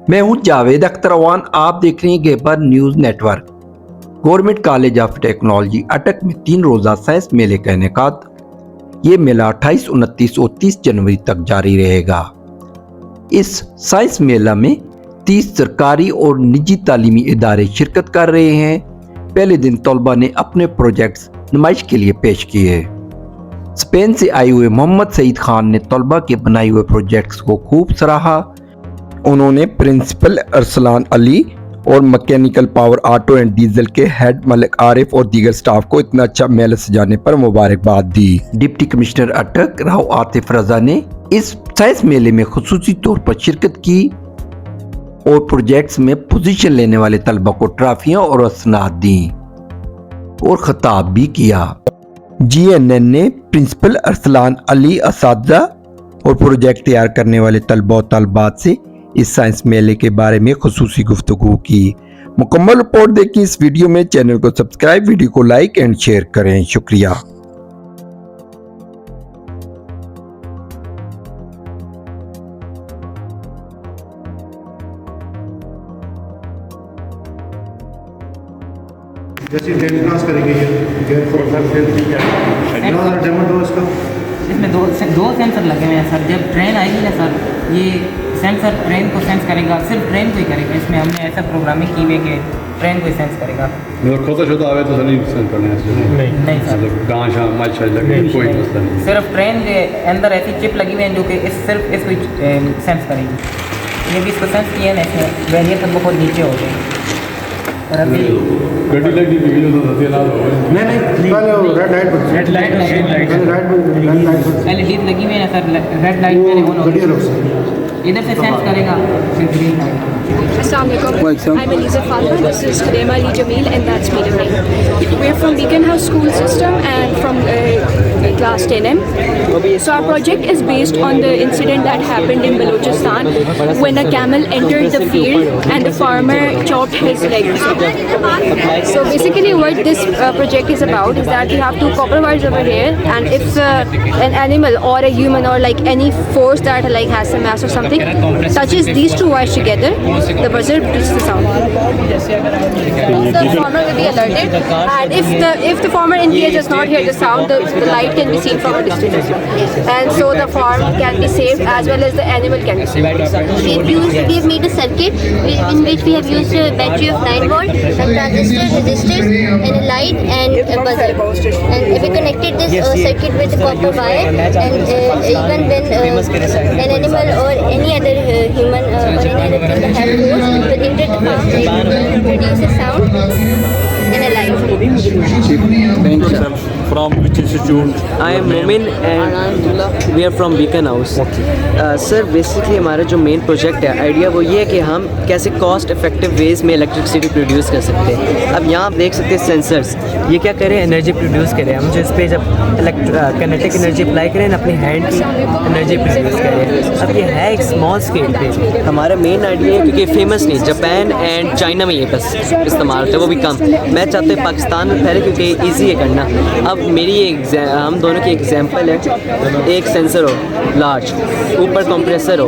मैं हूं जावेद अख्तरवान, आप देख रहे हैं Khyber news network. Government college of technology Attock में 3 रोजा साइंस मेले का इनेकाद। ये मेला 28, 29 और 30 जनवरी तक जारी रहेगा। इस साइंस मेला में 30 सरकारी और निजी तालीमी इदारे शिरकत कर रहे हैं। पहले दिन तलबा ने अपने प्रोजेक्ट्स नुमाइश के लिए पेश किए। स्पेन से आए हुए मोहम्मद सईद खान ने तलबा के बनाए हुए प्रोजेक्ट्स को खूब सराहा। उन्होंने प्रिंसिपल अरसलान अली और mechanical power auto and diesel के हेड मलिक आरिफ और दीगर स्टाफ को इतना अच्छा मेला सजाने पर मुबारकबाद दी। डिप्टी कमिश्नर अटक राव आतिफ रजा ने इस साइंस मेले में खुसूसी तौर पर शिरकत की और प्रोजेक्ट्स में पोजीशन लेने वाले तलबा को ट्रॉफियां और असनाद दी और खिताब भी किया। GNN ने प्रिंसिपल अरसलान अली असातिज़ा और प्रोजेक्ट तैयार करने वाले तलबा और तलबात से इस साइंस मेले के बारे में खुसूसी गुफ्तगू की। मुकम्मल रिपोर्ट देखें इस वीडियो में। चैनल को सब्सक्राइब, वीडियो को लाइक एंड शेयर करें। शुक्रिया। जैसे 10 क्लास करेंगे ये डेमो दो इसका। इसमें दो सेंसर लगे हुए हैं सर। जब ट्रेन आएगी ना सर, ये सेंसर ट्रेन को सेंस करेगा, सिर्फ ट्रेन को ही करेगा। इसमें हमने ऐसा प्रोग्रामिंग की हुई है कि ट्रेन को ही सेंस करेगा। मतलब खुद शुद्ध आवे तो नहीं सेंस करने नहीं सर, मतलब गांव शाम मच लगे कोई मसला नहीं। सिर्फ ट्रेन के अंदर ऐसी चिप लगी हुई है जो कि सिर्फ इसको सेंस करेगी। ये भी इसको सेंस किया है ना, बैरियर तक बहुत नीचे हो गए। और अभी गड्डी लगी वीडियो तो दतिया लाल हो गए। नहीं पहले वो रेड लाइट पहले लीड लगी हुई है ना सर, रेड लाइट पहले ऑन हो गई, इधर से सेंस करेगा फिर green light. Assalamualaikum. I'm Eliza Fatma. This is Kadema Ali Jamil, and that's Meter Name. We're from Beacon House School System and from class 10M. So our project is based on the incident that happened in Balochistan when a camel entered the field and the farmer chopped his legs. So basically, what this project is about is that we have 2 copper wires over here, and if an animal or a human or like any force that like has some mass or something touches these 2 wires together, the buzzer produces the sound. The farmer will be alerted, and if the farmer in case does not hear the sound, the light can be seen from a distance as well, and so the farm can be saved as well as the animal can be saved. We have made a circuit in which we have used a battery of 9 volt, a transistor, resistors, and a light and a buzzer. And if we connected this circuit with a copper wire, and even when an animal or any other human or any other thing that has force will enter the farm, it will produce a sound and a light. Thank you, sir. From which institute? I am Momin and we are from Beacon House. Sir basically हमारा जो main project है, idea वो ये है कि हम कैसे cost effective ways में इलेक्ट्रिसिटी प्रोड्यूस कर सकते हैं। अब यहाँ आप देख सकते हैं सेंसर्स, ये क्या करें, एनर्जी प्रोड्यूस करें। हम जो इस पर जब किनेटिक एनर्जी अप्लाई करें अपनी हैंड की एनर्जी प्रोड्यूस करें। अब ये है एक स्मॉल स्केल पे। हमारा मेन आइडिया है क्योंकि फेमस नहीं, जापान एंड चाइना में ये बस इस्तेमाल होता है, वो भी कम। मैं चाहता हूँ पाकिस्तान में फैले क्योंकि ईजी है करना। अब मेरी ये हम दोनों की एग्जांपल है, एक सेंसर हो लार्ज, ऊपर कंप्रेसर हो,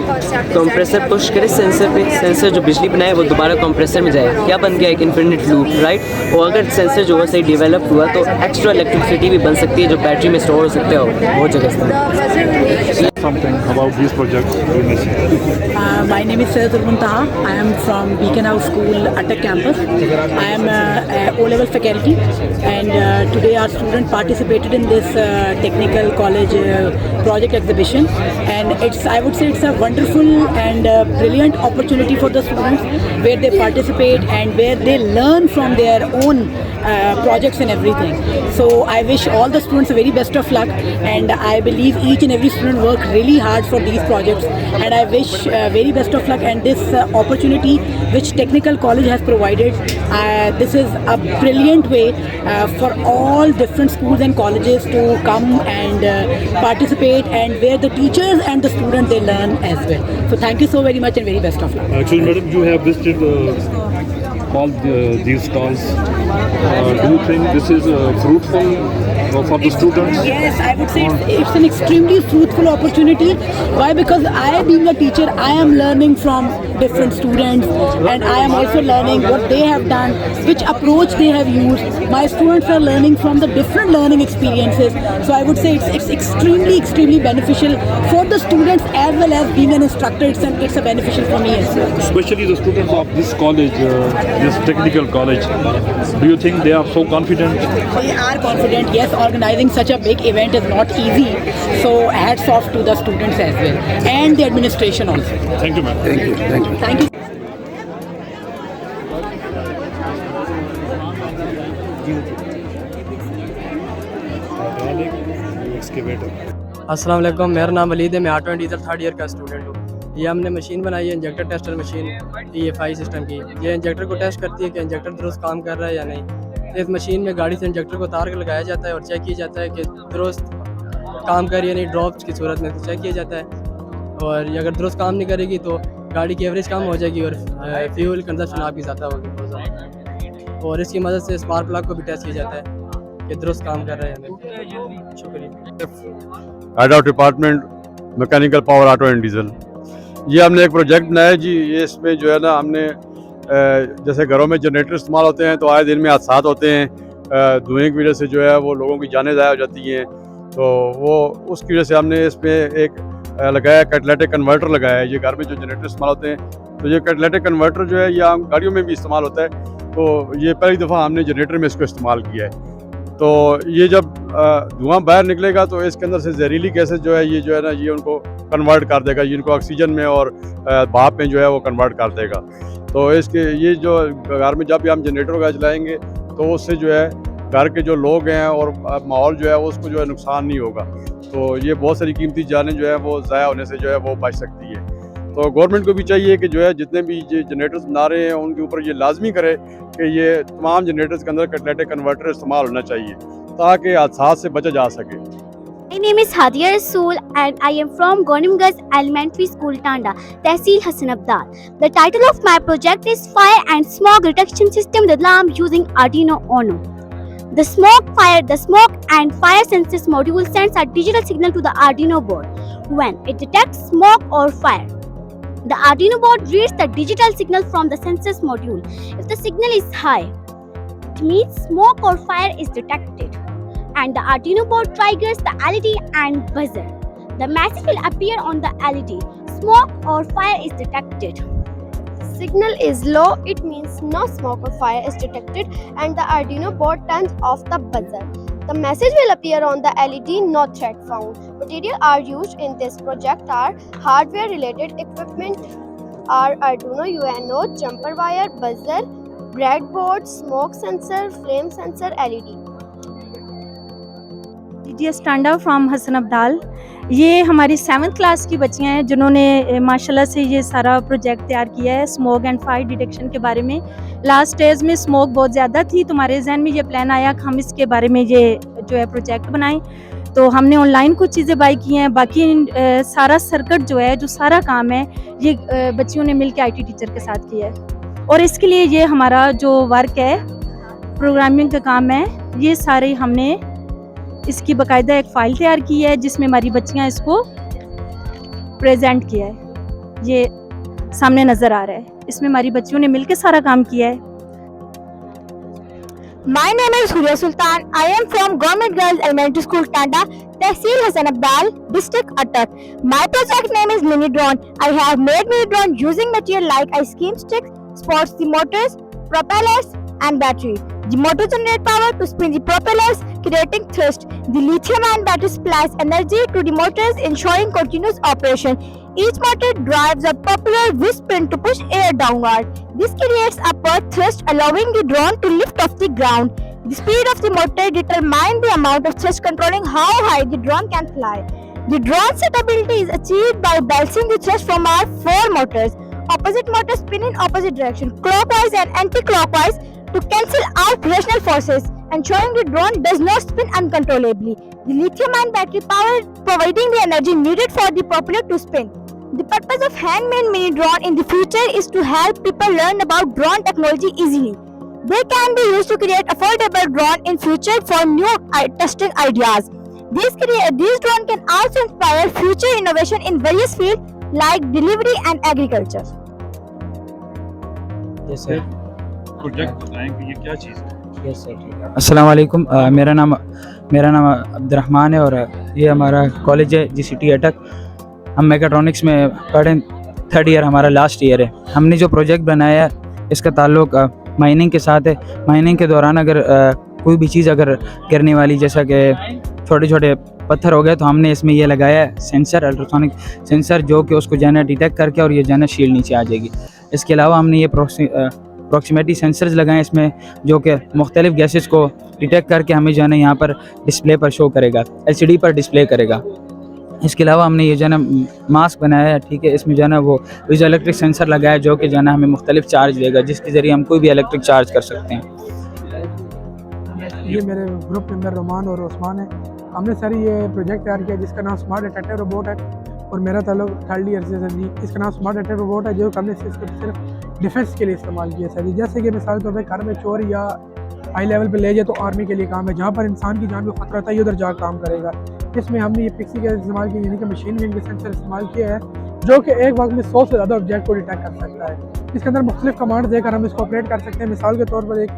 कंप्रेसर पुश करे सेंसर पे, सेंसर जो बिजली बनाए वो दोबारा कंप्रेसर में जाए, क्या बन गया एक इन्फिनिट लूप, राइट। और अगर सेंसर जो है सही डेवलप हुआ तो एक्स्ट्रा इलेक्ट्रिसिटी भी बन सकती है जो बैटरी में स्टोर हो सकते हो बहुत जगह। Something about these projects you may say. My name is Sayyidatul Muntaha. I am from Beacon House School Attak campus. I am O-level faculty, and today our student participated in this technical college project exhibition, and I would say it's a wonderful and brilliant opportunity for the students where they participate and where they learn from their own projects and everything. So I wish all the students the very best of luck, and I believe each and every student work really hard for these projects, and I wish very best of luck. And this opportunity which technical college has provided, this is a brilliant way for all different schools and colleges to come and participate, and where the teachers and the students they learn as well. So thank you so very much and very best of luck. Actually, madam, you have visited all these stalls. Do you think this is fruitful for the students? Yes, I would say it's an extremely fruitful opportunity. Why? Because I, being a teacher, I am learning from different students, and I am also learning what they have done, which approach they have used. My students are learning from the different learning experiences. So I would say it's extremely beneficial for the students as well as being an instructor. It's a beneficial for me as well. Especially the students of this college, this technical college. Do you think they are so confident? They are confident. Yes, organizing such a big event is not easy. So hats off to the students as well and the administration also. Thank you, ma'am. Thank you. अस्सलाम वालेकुम, मेरा नाम वलीद है। मैं auto and diesel 3rd year का student हूँ। ये हमने मशीन बनाई है injector tester machine EFI system की। ये इंजेक्टर को टेस्ट करती है कि इंजेक्टर दुरुस्त काम कर रहा है या नहीं। इस मशीन में गाड़ी से इंजेक्टर को तार के लगाया जाता है और चेक किया जाता है कि दुरुस्त काम कर रही है नहीं, ड्रॉप्स की सूरत में चेक किया जाता है। और ये अगर दुरुस्त काम नहीं करेगी तो गाड़ी की एवरेज कम हो जाएगी और फ्यूल कंजप्शन आपकी ज़्यादा होगी बहुत ज़्यादा। और इसकी मदद से स्पार्क प्लग को भी टेस्ट किया जाता है कि दुरुस्त काम कर रहा है या नहीं। शुक्रिया। Head of department mechanical power auto and diesel. ये हमने एक प्रोजेक्ट बनाया जी। ये इसमें जो है ना हमने जैसे घरों में जनरेटर इस्तेमाल होते हैं तो आए दिन में हादसात होते हैं, धुएँ की वजह से जो है वो लोगों की जानें ज़ाया हो जाती हैं। तो वो उसकी वजह से हमने इसमें एक लगाया कैटलाइटिक कन्वर्टर लगाया है। ये घर में जो जनरेटर इस्तेमाल होते हैं तो ये कैटलाइटिक कन्वर्टर जो है ये आम गाड़ियों में भी इस्तेमाल होता है। तो ये पहली दफ़ा हमने जनरेटर में इसको इस्तेमाल किया है। तो ये जब धुआं बाहर निकलेगा तो इसके अंदर से जहरीली गैसेस जो है ये जो है ना ये उनको कन्वर्ट कर देगा, ये इनको ऑक्सीजन में और भाप में जो है वो कन्वर्ट कर देगा। तो इसके ये जो घर में जब भी हम जनरेटर वगैरह चलाएंगे तो उससे जो है घर के जो लोग हैं और माहौल जो है उसको जो है नुकसान नहीं होगा। तो ये बहुत सारी कीमती जानें जो है वो ज़ाया होने से जो है वो बच सकती है। तो गवर्नमेंट को भी चाहिए कि जो है जितने भी ये जनरेटर्स बना रहे हैं उनके ऊपर ये लाजमी करे कि ये तमाम जनरेटर्स के अंदर कैटलाइटिक कन्वर्टर इस्तेमाल होना चाहिए ताकि हादसा से बचा जा सके। My name is Hadiya Rasool and I am from Gonimgaz Elementary School, Tanda, Tehsil Hassan Abdal. The title of my project is Fire and Smoke Detection System with Alarm using Arduino Uno. The smoke and fire sensors module sends a digital signal to the Arduino board. When it detects smoke or fire, the Arduino board reads the digital signal from the sensors module. If the signal is high, it means smoke or fire is detected, and the Arduino board triggers the LED and buzzer. The message will appear on the LED. Smoke or fire is detected. Signal is low, it means no smoke or fire is detected, and the Arduino board turns off the buzzer. The message will appear on the LED, no threat found. Materials are used in this project are hardware related equipment are Arduino UNO, jumper wire, buzzer, breadboard, smoke sensor, flame sensor, LED. DTS Tanda from Hassan Abdal। ये हमारी 7th class की बच्चियां हैं जिन्होंने माशाल्लाह से ये सारा प्रोजेक्ट तैयार किया है स्मोक एंड फायर डिटेक्शन के बारे में। लास्ट स्टेज में स्मोक बहुत ज़्यादा थी, तुम्हारे जहन में ये प्लान आया कि हम इसके बारे में ये जो है प्रोजेक्ट बनाएं। तो हमने ऑनलाइन कुछ चीज़ें बाई की हैं, बाकी सारा सर्किट जो है जो सारा काम है ये बच्चियों ने मिल के IT टीचर के साथ किया है। और इसके लिए ये हमारा जो वर्क है प्रोग्रामिंग का काम है, ये सारे हमने इसकी बाकायदा एक फ़ाइल तैयार की है जिसमें हमारी बच्चियां इसको प्रेजेंट किया है। ये सामने नज़र आ रहा है, इसमें हमारी बच्चियों ने मिलकर सारा काम किया है। My name is Huria Sultan. I am from Government Girls Elementary School, Tanda, Tehsil Hassan Abdal, District Attak. My project name is Mini Drone. I have made mini drone using material like ice cream sticks, sports the motors, propellers and battery. The motor generate power to spin the propellers, creating thrust. The lithium-ion battery supplies energy to the motors, ensuring continuous operation. Each motor drives a propeller with spin to push air downward. This creates upward thrust, allowing the drone to lift off the ground. The speed of the motor determines the amount of thrust, controlling how high the drone can fly. The drone seatability is achieved by balancing the thrust from our 4 motors. Opposite motors spin in opposite direction, clockwise and anti-clockwise, to cancel out rotational forces, ensuring the drone does not spin uncontrollably. The lithium-ion battery power providing the energy needed for the propeller to spin. The purpose of handmade mini drone in the future is to help people learn about drone technology easily. They can be used to create affordable drone in future for new testing ideas. These drones can also inspire future innovation in various fields like delivery and agriculture. Yes sir. Project बताएंगे ये क्या चीज़ है? Yes sir. अस्सलाम वालेकुम, मेरा नाम Abdurrahman है और ये हमारा कॉलेज है GCT अटक। हम मैकेट्रॉनिक्स में पढ़ें, 3rd ईयर हमारा लास्ट ईयर है। हमने जो प्रोजेक्ट बनाया है इसका ताल्लुक माइनिंग के साथ है। माइनिंग के दौरान अगर कोई भी चीज़ अगर गिरने वाली, जैसा कि छोटे छोटे पत्थर हो गए, तो हमने इसमें ये लगाया है सेंसर, अल्ट्रासोनिक सेंसर, जो कि उसको जाना डिटेक्ट करके और ये जाना शील्ड नीचे आ जाएगी। इसके अलावा हमने ये प्रॉक्सिमिटी सेंसर्स लगाए हैं इसमें, जो कि मुख्तलिफ गैसेस को डिटेक्ट करके हमें जो है ना यहाँ पर डिस्प्ले पर शो करेगा, LCD पर डिस्प्ले करेगा। इसके अलावा हमने ये जो है ना मास्क बनाया है, ठीक है, इसमें जो है ना वो पीजो इलेक्ट्रिक सेंसर लगाया है, जो कि जो है ना हमें मुख्तलिफ चार्ज देगा, जिसके ज़रिए हम कोई भी इलेक्ट्रिक चार्ज कर सकते हैं। ये मेरे ग्रुप मेंबर रोमान और उस्मान है। हमने सर ये प्रोजेक्ट तैयार किया जिसका नाम स्मार्ट डिटेक्टर रोबोट है और मेरा ताल्लुक 3rd ईयर से सर जी। इसका नाम स्मार्ट डिटेक्टर रोबोट है, जो हमने सिर्फ डिफेंस के लिए इस्तेमाल किया सर जी। जैसे कि मिसाल तौर पर घर में चोर या हाई लेवल पे ले जाए तो आर्मी के लिए काम है, जहाँ पर इंसान की जान को खतरा होता है उधर जा काम करेगा। इसमें हमने ये पिक्सी का इस्तेमाल किया, यानी कि मशीन लर्निंग के सेंसर इस्तेमाल किया है, जो कि एक वक्त में 100 से ज़्यादा ऑब्जेक्ट को डिटेक्ट कर सकता है। इसके अंदर मुख्तलिफ कमांड देकर हम इसको ऑपरेट कर सकते हैं। मिसाल के तौर पर एक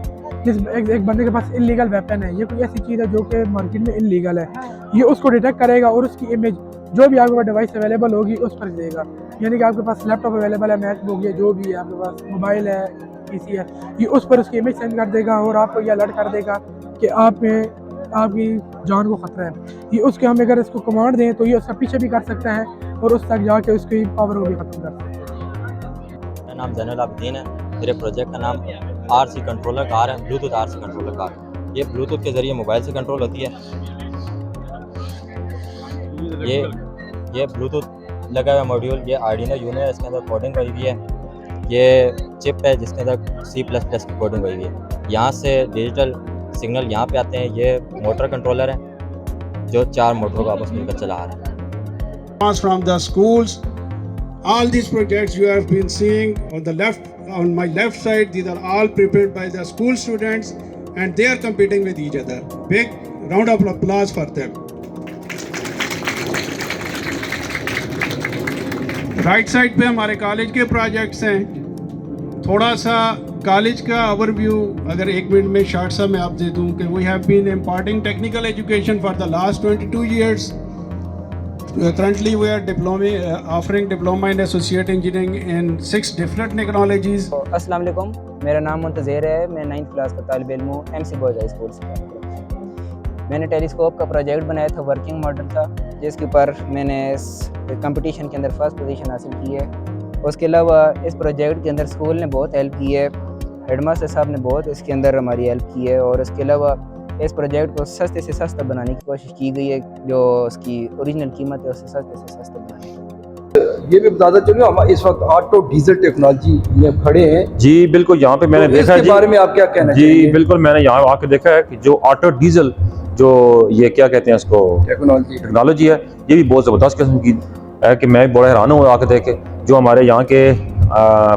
बंदे के पास इलीगल वेपन है, ये कोई ऐसी चीज़ है जो कि मार्केट में इलीगल है, ये उसको डिटेक्ट करेगा और उसकी इमेज जो भी आपके पास डिवाइस अवेलेबल होगी उस पर देगा। यानी कि आपके पास लैपटॉप अवेलेबल है, मैकबुक, ये जो भी है आपके पास, मोबाइल है, PC है, ये उस पर उसकी इमेज सेंड कर देगा और आपको ये अलर्ट कर देगा कि आपकी जान को खतरा है। ये उसके हम अगर इसको कमांड दें तो ये उसका पीछे भी कर सकता है और उस तक जाके उसकी पावर को भी ख़त्म कर सकता है। मेरा नाम ज़ैनुल आबिदीन है। मेरे प्रोजेक्ट का नाम RC कंट्रोलर कार है, ब्लूटूथ RC कंट्रोलर कार। ये ब्लूटूथ के ज़रिए मोबाइल से कंट्रोल होती है। ये ब्लूटूथ लगा हुआ मॉड्यूल, ये आर्डिनो यूनो है, इसके अंदर कोडिंग हुई हुई है। ये चिप है जिसके अंदर C++ की कोडिंग हुई हुई है। यहाँ से डिजिटल सिग्नल यहाँ पे आते हैं। ये मोटर कंट्रोलर है जो 4 मोटरों को आपस में मिलकर चला रहा है। From the schools, all these projects you have been seeing on my left side, these are all prepared by the school students and they are competing with each other. Big round of applause for them. Right side पे हमारे college के projects हैं। थोड़ा सा college का overview अगर 1 minute में short सा मैं आप दे दूं कि we have been imparting technical education for the last 22 years. Currently we are offering diploma in associate engineering in 6 different technologies. अस्सलाम वालेकुम, मेरा नाम मुंतज़िर है। मैं 9th क्लास का तालिब इल्म हूँ, MC बॉयज़ हाई स्कूल से। मैंने टेलीस्कोप का प्रोजेक्ट बनाया था, वर्किंग मॉडल था, जिसके ऊपर मैंने कंपटीशन के अंदर फर्स्ट पोजीशन हासिल की है। उसके अलावा इस प्रोजेक्ट के अंदर स्कूल ने बहुत हेल्प की है, हेडमास्टर साहब ने बहुत इसके अंदर हमारी हेल्प की है और इसके अलावा इस प्रोजेक्ट को सस्ते से सस्ता बनाने की कोशिश की गई है। जो उसकी ओरिजिनल कीमत है उससे सस्ते से सस्ता बनाने। ये भी बताता चलो, हम इस वक्त ऑटो डीजल टेक्नोलॉजी में खड़े हैं जी। बिल्कुल, यहाँ पे मैंने देखा इसके बारे में आप क्या कहना जी? चाहेंगे? बिल्कुल, मैंने यहाँ आके देखा है कि जो ऑटो डीजल जो ये क्या कहते हैं इसको टेक्नोलॉजी है, ये भी बहुत ज़बरदस्त किस्म की है कि मैं बड़ा हैरान हूँ आके देख के। जो हमारे यहाँ के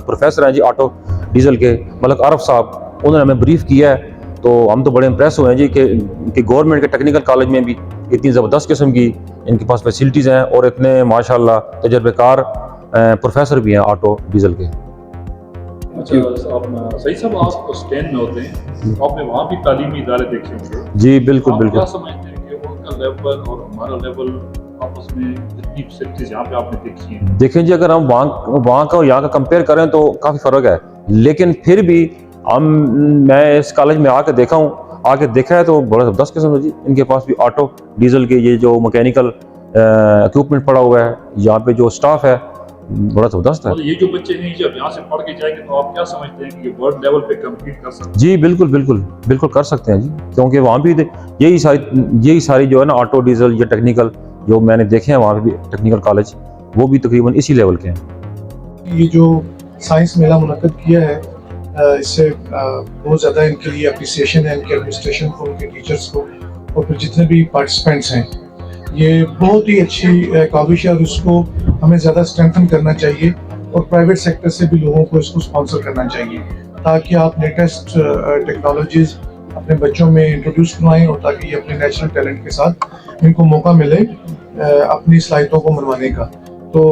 प्रोफेसर हैं जी ऑटो डीजल के, मलक आरफ साहब, उन्होंने हमें ब्रीफ किया है, तो हम तो बड़े इम्प्रेस हुए हैं जी कि गवर्नमेंट के टेक्निकल कॉलेज में भी इतनी ज़बरदस्त किस्म की इनके पास फैसिलिटीज़ हैं और इतने माशाल्लाह तजर्बेकार प्रोफेसर भी हैं ऑटो डीजल के। अच्छा, आप सही सब आप स्टैंड में होते हैं, आपने वहाँ भी तालीमी इदारे देखे होंगे जी। बिल्कुल आप बिल्कुल। क्या समझते हैं कि उनका लेवल और हमारा लेवल आपस में जितनी फैसिलिटीज यहाँ पे आपने देखी हैं? देखें जी, अगर हम वहाँ का और यहाँ का कंपेयर करें तो काफ़ी फ़र्क है, लेकिन फिर भी मैं इस कॉलेज में आके देखा है तो बड़ा ज़बरदस्त किस्म है जी। इनके पास भी ऑटो डीजल के ये जो मैकेनिकल इक्विपमेंट पड़ा हुआ है, यहाँ पे जो स्टाफ है बड़ा ज़बरदस्त है। ये जो बच्चे हैं जब यहाँ से पढ़ के जाएंगे तो आप क्या समझते हैं कि ये वर्ल्ड लेवल पे कम्पीट कर सकते हैं? जी बिल्कुल बिल्कुल बिल्कुल कर सकते हैं जी, क्योंकि वहाँ भी यही सारी जो है ना ऑटो डीजल या टेक्निकल जो मैंने देखे हैं वहाँ पे भी टेक्निकल कॉलेज, वो भी तकरीबन इसी लेवल के हैं। ये जो साइंस मेला मुनक्किद किया है, इससे बहुत ज़्यादा इनके लिए अप्रिसिएशन है, इनके एडमिनिस्ट्रेशन को, उनके टीचर्स को और फिर जितने भी पार्टिसिपेंट्स हैं। ये बहुत ही अच्छी काविश है और उसको हमें ज़्यादा स्ट्रेंथन करना चाहिए और प्राइवेट सेक्टर से भी लोगों को इसको स्पॉन्सर करना चाहिए, ताकि आप लेटेस्ट टेक्नोलॉजीज़ अपने बच्चों में इंट्रोड्यूस करवाएं और ताकि ये अपने नेचुरल टैलेंट के साथ इनको मौका मिले अपनी सलाहियतों को मनवाने का। तो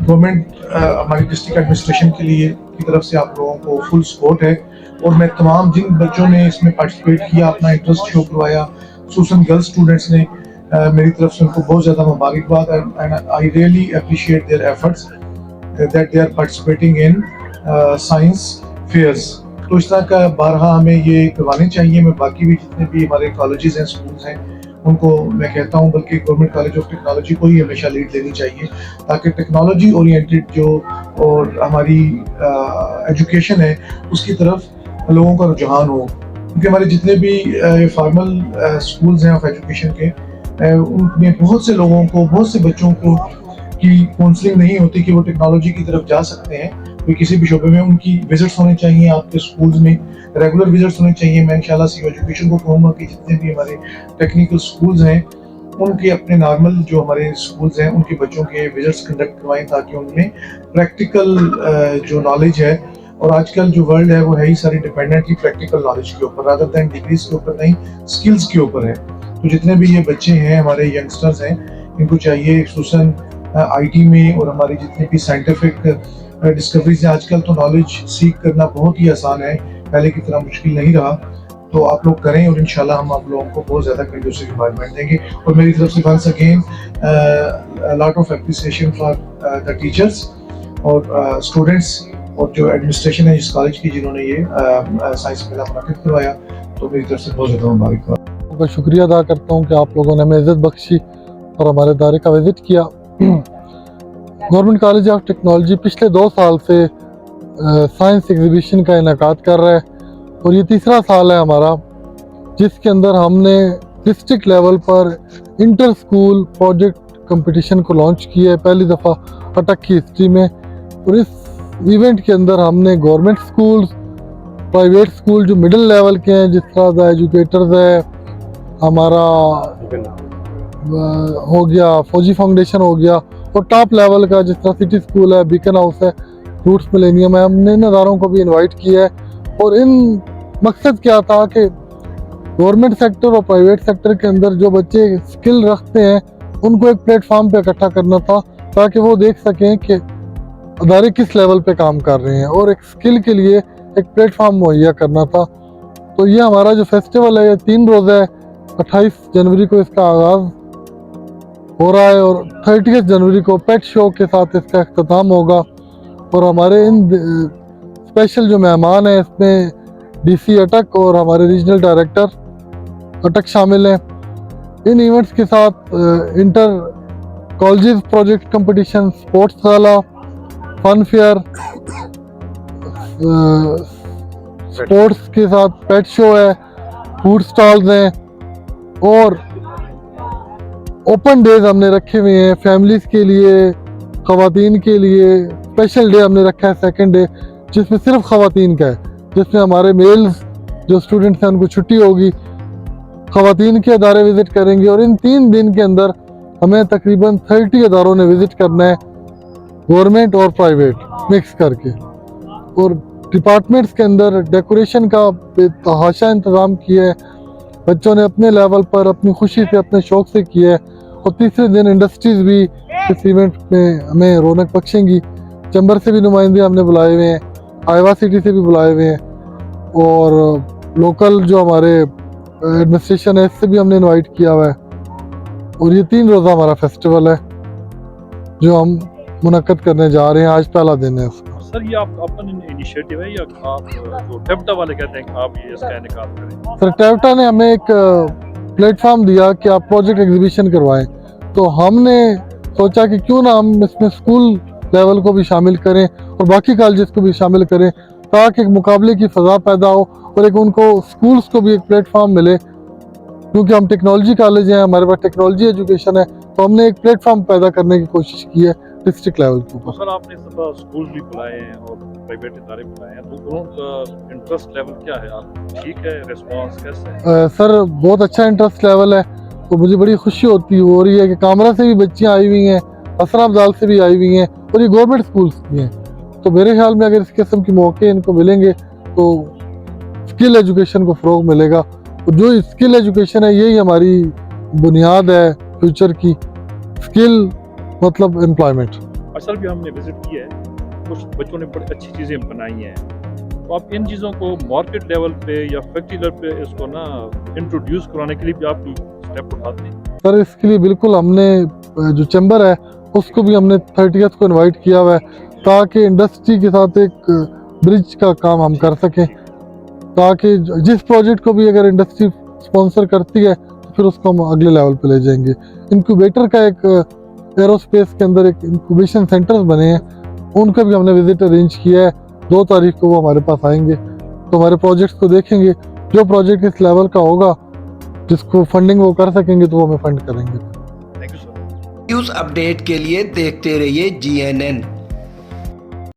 गवर्नमेंट हमारी डिस्ट्रिक्ट एडमिनिस्ट्रेशन के लिए की तरफ से आप लोगों को फुल सपोर्ट है। और मैं तमाम जिन बच्चों ने इसमें पार्टिसिपेट किया, अपना इंटरेस्ट शो करवाया, खुसूसन गर्ल्स स्टूडेंट्स ने, मेरी तरफ से उनको बहुत ज़्यादा मुबारकबाद। And I really appreciate their efforts that they are participating in science fairs. तो इस तरह का बारहा हमें ये करवाने चाहिए। मैं बाकी भी जितने भी हमारे कॉलेजेस हैं, स्कूल्स हैं, उनको मैं कहता हूँ बल्कि गवर्नमेंट कॉलेज ऑफ टेक्नोलॉजी को ही हमेशा लीड लेनी चाहिए, ताकि टेक्नोलॉजी ओरिएंटेड जो और हमारी एजुकेशन है उसकी तरफ लोगों का रुझान हो। क्योंकि हमारे जितने भी फॉर्मल स्कूल्स हैं ऑफ एजुकेशन के, उनमें बहुत से लोगों को, बहुत से बच्चों को की काउंसलिंग नहीं होती कि वो टेक्नोलॉजी की तरफ जा सकते हैं। कोई किसी भी शोबे में उनकी विजिट्स होने चाहिए, आपके स्कूल्स में रेगुलर विजिट्स होने चाहिए। मैं इंशाल्लाह सी एजुकेशन को कहूँगा कि जितने भी हमारे टेक्निकल स्कूल्स हैं उनके अपने नॉर्मल जो हमारे स्कूल्स हैं उनके बच्चों के विजिट्स कंडक्ट करवाएं, ताकि उनमें प्रैक्टिकल जो नॉलेज है, और आजकल जो वर्ल्ड है वो है ही सारी डिपेंडेंटली प्रैक्टिकल नॉलेज के ऊपर, रादर दैन डिग्रीज के ऊपर नहीं, स्किल्स के ऊपर है। तो जितने भी ये बच्चे हैं, हमारे यंगस्टर्स हैं, इनको चाहिए खुसूसन आईटी में और हमारी जितनी भी साइंटिफिक डिस्कवरीज है, आजकल तो नॉलेज सीख करना बहुत ही आसान है, पहले की तरह मुश्किल नहीं रहा। तो आप लोग करें और इंशाल्लाह हम आप लोगों को बहुत ज़्यादा कंडूसिव एनवायरनमेंट देंगे। और मेरी तरफ से once again lot of appreciation for the teachers और स्टूडेंट्स और जो एडमिनिस्ट्रेशन है इस कॉलेज की, जिन्होंने ये साइंस मेला मुनक़िद करवाया। तो मेरी तरफ से बहुत ज़्यादा मुबारकबाद। का शुक्रिया अदा करता हूँ कि आप लोगों ने हमें इज़्ज़त बख्शी और हमारे इदारे का विज़िट किया। गवर्नमेंट कॉलेज ऑफ टेक्नोलॉजी पिछले 2 साल से साइंस एग्जीबिशन का इनेकाद कर रहा है और ये तीसरा साल है हमारा, जिसके अंदर हमने डिस्ट्रिक्ट लेवल पर इंटर स्कूल प्रोजेक्ट कंपटीशन को लॉन्च किया है, पहली दफ़ा अटक की हिस्ट्री में। और इस इवेंट के अंदर हमने गवर्नमेंट स्कूल्स, प्राइवेट स्कूल जो मिडिल लेवल के हैं, जिस तरह द एजुकेटर्स है, हमारा हो गया फौजी फाउंडेशन हो गया, और टॉप लेवल का जिस तरह सिटी स्कूल है, बीकन हाउस है, रूट्स मिलेनियम है, हमने इन अदारों को भी इनवाइट किया है। और इन मकसद क्या था कि गवर्नमेंट सेक्टर और प्राइवेट सेक्टर के अंदर जो बच्चे स्किल रखते हैं उनको एक प्लेटफॉर्म पे इकट्ठा करना था, ताकि वो देख सकें कि अदारे किस लेवल पे काम कर रहे हैं, और एक स्किल के लिए एक प्लेटफॉर्म मुहैया करना था। तो ये हमारा जो फेस्टिवल है ये 3 रोज़ है। 28 जनवरी को इसका आगाज़ हो रहा है और 30 जनवरी को पेट शो के साथ इसका अख्ताम होगा। और हमारे इन स्पेशल जो मेहमान हैं इसमें डीसी अटक और हमारे रीजनल डायरेक्टर अटक शामिल हैं। इन इवेंट्स के साथ inter college project competition, sports gala, fun fair, sports के साथ पेट शो है, फूड स्टॉल्स हैं और ओपन डेज हमने रखे हुए हैं फैमिलीज के लिए, ख़वातीन के लिए। स्पेशल डे हमने रखा है 2nd डे, जिसमें सिर्फ ख़वातीन का है, जिसमें हमारे मेल्स जो स्टूडेंट्स हैं उनको छुट्टी होगी, ख़वातीन के अदारे विज़िट करेंगे। और इन 3 दिन के अंदर हमें तकरीबन 30 अदारों ने विज़िट करना है, गवर्नमेंट और प्राइवेट मिक्स करके। और डिपार्टमेंट्स के अंदर डेकोरेशन का बेतहाशा इंतज़ाम किया है, बच्चों ने अपने लेवल पर अपनी खुशी से, अपने शौक़ से किया है। और तीसरे दिन इंडस्ट्रीज़ भी इस इवेंट में हमें रौनक बख्शेंगी। चैम्बर से भी नुमाइंदे हमने बुलाए हुए हैं, आइवा सिटी से भी बुलाए हुए हैं, और लोकल जो हमारे एडमिनिस्ट्रेशन है इससे भी हमने इनवाइट किया हुआ है। और ये 3 रोज़ा हमारा फेस्टिवल है जो हम मुनक्कद करने जा रहे हैं। आज पहला दिन है उसका। सर ये आप अपन इनिशिएटिव है या आप जो टेप्टा वाले कहते हैं आप ये इसका इनेकाद करें? सर टेप्टा ने हमें एक प्लेटफॉर्म दिया कि आप प्रोजेक्ट एग्जीबिशन करवाएं, तो हमने सोचा कि क्यों ना हम इसमें स्कूल लेवल को भी शामिल करें और बाकी कॉलेजेस को भी शामिल करें, ताकि एक मुकाबले की फ़ज़ा पैदा हो और एक उनको स्कूल्स को भी एक प्लेटफॉर्म मिले। क्योंकि हम टेक्नोलॉजी कॉलेज हैं, हमारे पास टेक्नोलॉजी एजुकेशन है, तो हमने एक प्लेटफॉर्म पैदा करने की कोशिश की है डिस्ट्रिक्ट लेवल के ऊपर। सर आपने सब स्कूल भी बुलाए हैं और प्राइवेट इदारे बुलाए हैं, तो उनका इंटरेस्ट लेवल क्या है? आप ठीक है, रिस्पांस कैसे है? सर बहुत अच्छा इंटरेस्ट लेवल है, तो मुझे बड़ी खुशी हो रही है कि कामरा से भी बच्चियाँ आई हुई हैं, हसन अब्दाल से भी आई हुई हैं, और ये गवर्नमेंट स्कूल्स की हैं। तो मेरे ख्याल में अगर इस किस्म के मौके इनको मिलेंगे तो स्किल एजुकेशन को फ़रोग मिलेगा। और जो स्किल एजुकेशन है यही हमारी बुनियाद है फ्यूचर की। स्किल मतलब एम्प्लॉयमेंट। असल भी हमने विजिट किया है, कुछ बच्चों ने बड़ी अच्छी चीज़ें बनाई हैं, तो आप इन चीज़ों को मार्केट लेवल पे या फैक्ट्री लेवल पे इसको ना इंट्रोड्यूस कराने के लिए भी आप स्टेप उठाते हैं? सर इसके लिए बिल्कुल हमने जो चैम्बर है उसको भी हमने 30th को इनवाइट किया हुआ है, ताकि इंडस्ट्री के साथ एक ब्रिज का काम हम कर सकें, ताकि जिस प्रोजेक्ट को भी अगर इंडस्ट्री स्पॉन्सर करती है तो फिर उसको हम अगले लेवल पे ले जाएंगे। इंक्यूबेटर का एक एरोस्पेस के अंदर एक इंक्यूबेशन सेंटर्स बने हैं, उनका भी हमने विजिट अरेंज किया है। 2 तारीख को वो हमारे पास आएंगे तो हमारे प्रोजेक्ट्स को देखेंगे, जो प्रोजेक्ट इस लेवल का होगा जिसको फंडिंग वो कर सकेंगे तो वो हमें फंड करेंगे। न्यूज़ अपडेट के लिए देखते रहिए GNN।